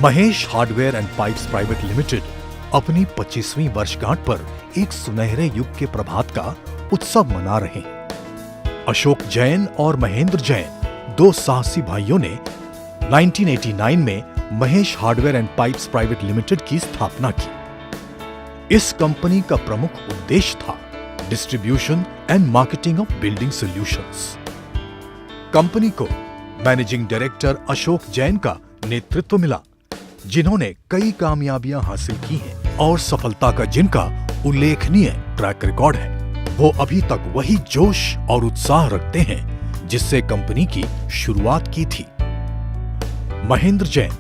Mahesh hardware and pipes private limited अपनी 25वीं वर्षगांठ पर एक सुनहरे युग के प्रभात का उत्सव मना रहे हैं। अशोक जैन और महेंद्र जैन, दो साहसी भाइयों ने 1989 में Mahesh hardware and pipes private limited की स्थापना की। इस कंपनी का प्रमुख उद्देश्य था distribution and marketing of building solutions. Company को मैनेजिंग डायरेक्टर अशोक जैन का नेतृत्व मिला, जिन्होंने कई कामयाबियां हासिल की हैं और सफलता का जिनका उल्लेखनीय ट्रैक रिकॉर्ड है। वो अभी तक वही जोश और उत्साह रखते हैं जिससे कंपनी की शुरुआत की थी। महेंद्र जैन,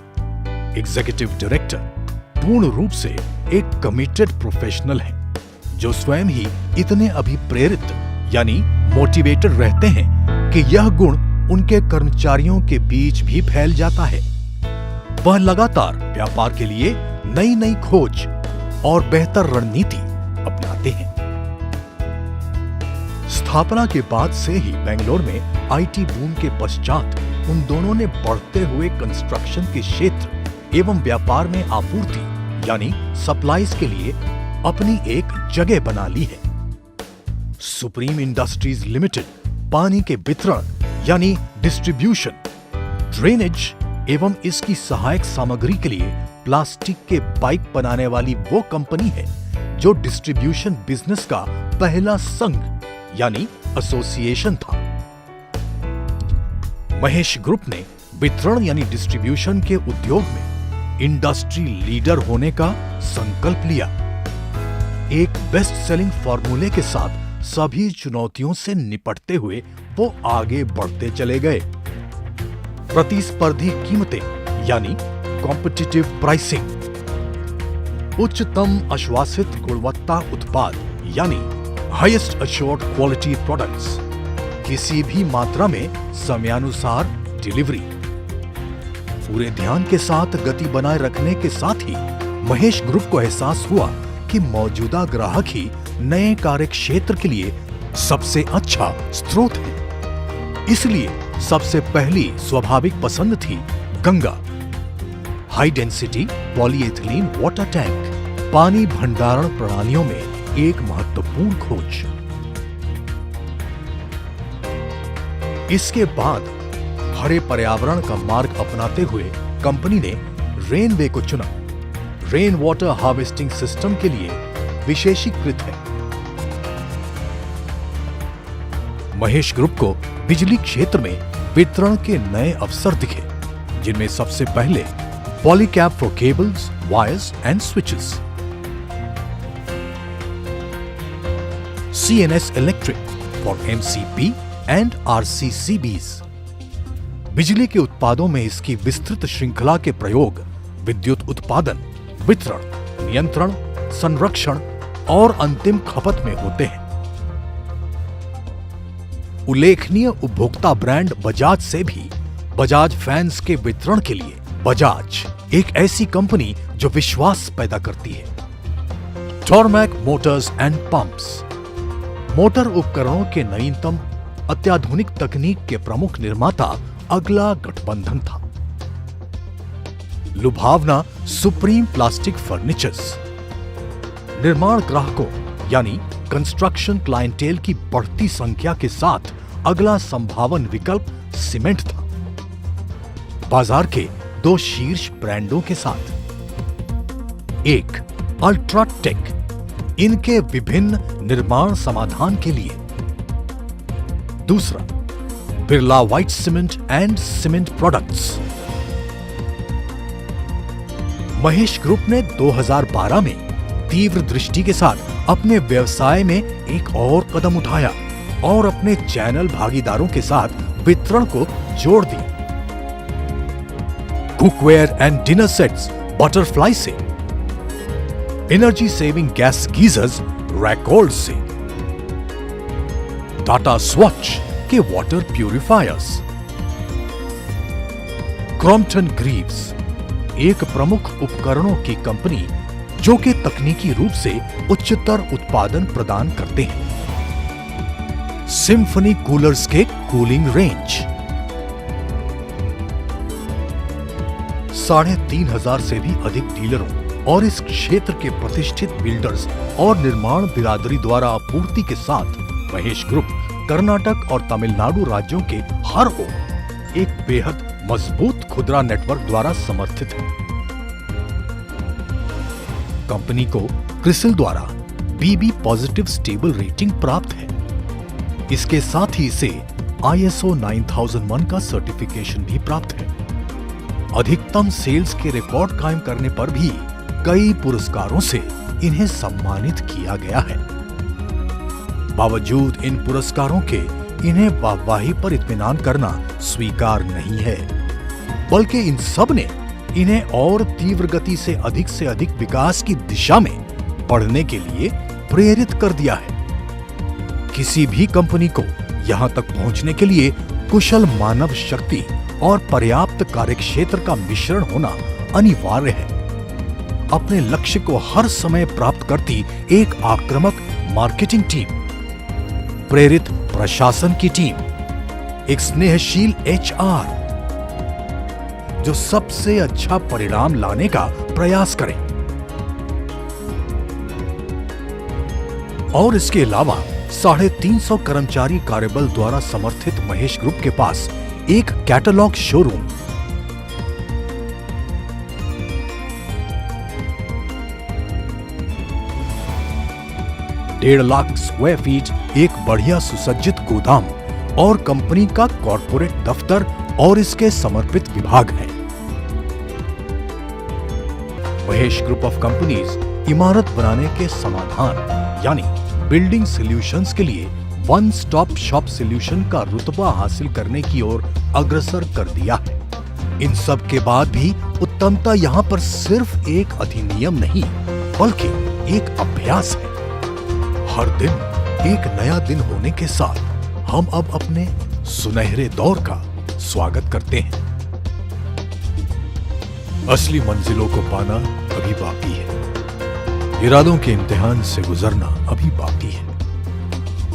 एग्जीक्यूटिव डायरेक्टर, पूर्ण रूप से एक कमिटेड प्रोफेशनल हैं, जो स्वयं ही इतने अभिप्रेरित यानी मोटिवेटेड रहते हैं कि यह गुण उनके कर्मचारियों के बीच भी फैल जाता है। वह लगातार व्यापार के लिए नई नई खोज और बेहतर रणनीति अपनाते हैं। स्थापना के बाद से ही बेंगलोर में आईटी बूम के पश्चात उन दोनों ने बढ़ते हुए कंस्ट्रक्शन के क्षेत्र एवं व्यापार में आपूर्ति यानी सप्लाईज के लिए अपनी एक जगह बना ली है। सुप्रीम इंडस्ट्रीज लिमिटेड पानी के वितरण यानी डिस्ट्रीब्यूशन, ड्रेनेज एवं इसकी सहायक सामग्री के लिए प्लास्टिक के पाइप बनाने वाली वो कंपनी है जो डिस्ट्रीब्यूशन बिजनेस का पहला संघ यानी एसोसिएशन था। महेश ग्रुप ने वितरण यानी डिस्ट्रीब्यूशन के उद्योग में इंडस्ट्री लीडर होने का संकल्प लिया। एक बेस्ट सेलिंग फॉर्मूले के साथ सभी चुनौतियों से निपटते हुए वो आगे बढ़ते चले गए। प्रतिस्पर्धी कीमतें यानी कॉम्पिटिटिव प्राइसिंग, उच्चतम आश्वासित गुणवत्ता उत्पाद यानी हाईएस्ट अश्योर्ड क्वालिटी प्रोडक्ट्स, किसी भी मात्रा में समयानुसार डिलीवरी। पूरे ध्यान के साथ गति बनाए रखने के साथ ही महेश ग्रुप को एहसास हुआ कि मौजूदा ग्राहक ही नए कार्य क्षेत्र के लिए सबसे अच्छा स्रोत है। इसलिए सबसे पहली स्वाभाविक पसंद थी Ganga, high density polyethylene water tank, पानी भंडारण प्रणालियों में एक महत्वपूर्ण खोज। इसके बाद हरे पर्यावरण का मार्ग अपनाते हुए कंपनी ने रेनवे को चुना। रेन वाटर हार्वेस्टिंग सिस्टम के लिए विशेषीकृत है। महेश ग्रुप को बिजली क्षेत्र में वितरण के नए अवसर दिखे, जिनमें सबसे पहले Polycab for cables, wires and switches, CNS Electric for MCP and RCCBs। बिजली के उत्पादों में इसकी विस्तृत श्रृंखला के प्रयोग विद्युत उत्पादन, वितरण, नियंत्रण, संरक्षण और अंतिम खपत में होते हैं। उल्लेखनीय उपभोक्ता ब्रांड बजाज से भी बजाज फैंस के वितरण के लिए बजाज एक ऐसी कंपनी जो विश्वास पैदा करती है। टॉर्मैक मोटर्स एंड पंप्स, मोटर उपकरणों के नवीनतम अत्याधुनिक तकनीक के प्रमुख निर्माता अगला गठबंधन था। लुभावना सुप्रीम प्लास्टिक फर्नीचर्स, निर्माण ग्राहकों यानी कंस्ट्रक्शन क्लाइंटेल की बढ़ती संख्या के साथ अगला संभावन विकल्प सीमेंट था। बाजार के दो शीर्ष ब्रांडों के साथ, एक अल्ट्राटेक इनके विभिन्न निर्माण समाधान के लिए, दूसरा Birla white cement and cement products. Mahesh group ने 2012 में तीव्र दृष्टि के साथ अपने व्यवसाय में एक और कदम उठाया और अपने चैनल भागीदारों के साथ वितरण को जोड़ दिया। Cookware and dinner sets butterfly से, एनर्जी सेविंग गैस गीजर्स रैकोल्ड से, टाटा स्वॉच के वाटर प्यूरिफायर्स, क्रॉम्पटन ग्रीव्स एक प्रमुख उपकरणों की कंपनी जो कि तकनीकी रूप से उच्चतर उत्पादन प्रदान करते हैं। सिम्फनी कूलर्स के कूलिंग रेंज, 3,500 से भी अधिक डीलरों और इस क्षेत्र के प्रतिष्ठित बिल्डर्स और निर्माण बिरादरी द्वारा आपूर्ति के साथ महेश ग्रुप कर्नाटक और तमिलनाडु राज्यों के हर ओर एक बेहद मजबूत खुदरा नेटवर्क द्वारा समर्थित है। कंपनी को क्रिसिल द्वारा BB पॉजिटिव स्टेबल रेटिंग प्राप्त है। इसके साथ ही इसे ISO 9001 का सर्टिफिकेशन भी प्राप्त है। अधिकतम सेल्स के रिकॉर्ड कायम करने पर भी कई पुरस्कारों से इन्हें सम्मानित किया गया है। बावजूद इन पुरस्कारों के इन्हें वाहवाही पर इत्मीनान करना स्वीकार नहीं है, बल्कि इन सब ने इन्हें और तीव्र गति से अधिक विकास की दिशा में बढ़ने के लिए प्रेरित कर दिया है। किसी भी कंपनी को यहां तक पहुंचने के लिए कुशल मानव शक्ति और पर्याप्त कार्यक्षेत्र का मिश्रण होना अनिवार्य है। अपने लक्ष्य को हर समय प्राप्त करती एक आक्रामक मार्केटिंग टीम, प्रेरित प्रशासन की टीम, एक स्नेहशील HR जो सबसे अच्छा परिणाम लाने का प्रयास करें, और इसके अलावा 350 कर्मचारी कार्यबल द्वारा समर्थित महेश ग्रुप के पास एक catalogue showroom, 1.5 lakh square feet एक बढ़िया सुसज्जित गोदाम और कंपनी का कॉर्पोरेट दफ्तर और इसके समर्पित विभाग है। महेश ग्रुप ऑफ कंपनीज इमारत बनाने के समाधान यानी बिल्डिंग सॉल्यूशंस के लिए वन स्टॉप शॉप सॉल्यूशन का रुतबा हासिल करने की ओर अग्रसर कर दिया है। इन सब के बाद भी उत्तमता यहाँ पर सिर्फ एक अधिनियम नहीं बल्कि एक अभ्यास है। हर दिन एक नया दिन होने के साथ हम अब अपने सुनहरे दौर का स्वागत करते हैं। असली मंजिलों को पाना अभी बाकी है, इरादों के इम्तिहान से गुजरना अभी बाकी है।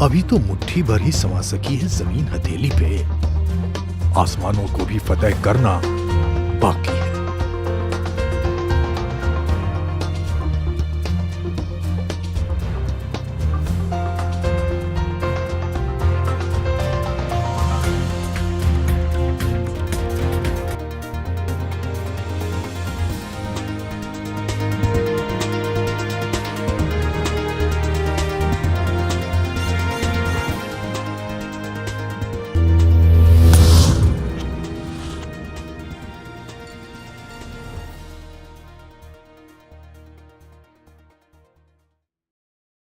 अभी तो मुट्ठी भर ही समा सकी है जमीन हथेली पे, आसमानों को भी फतेह करना बाकी है।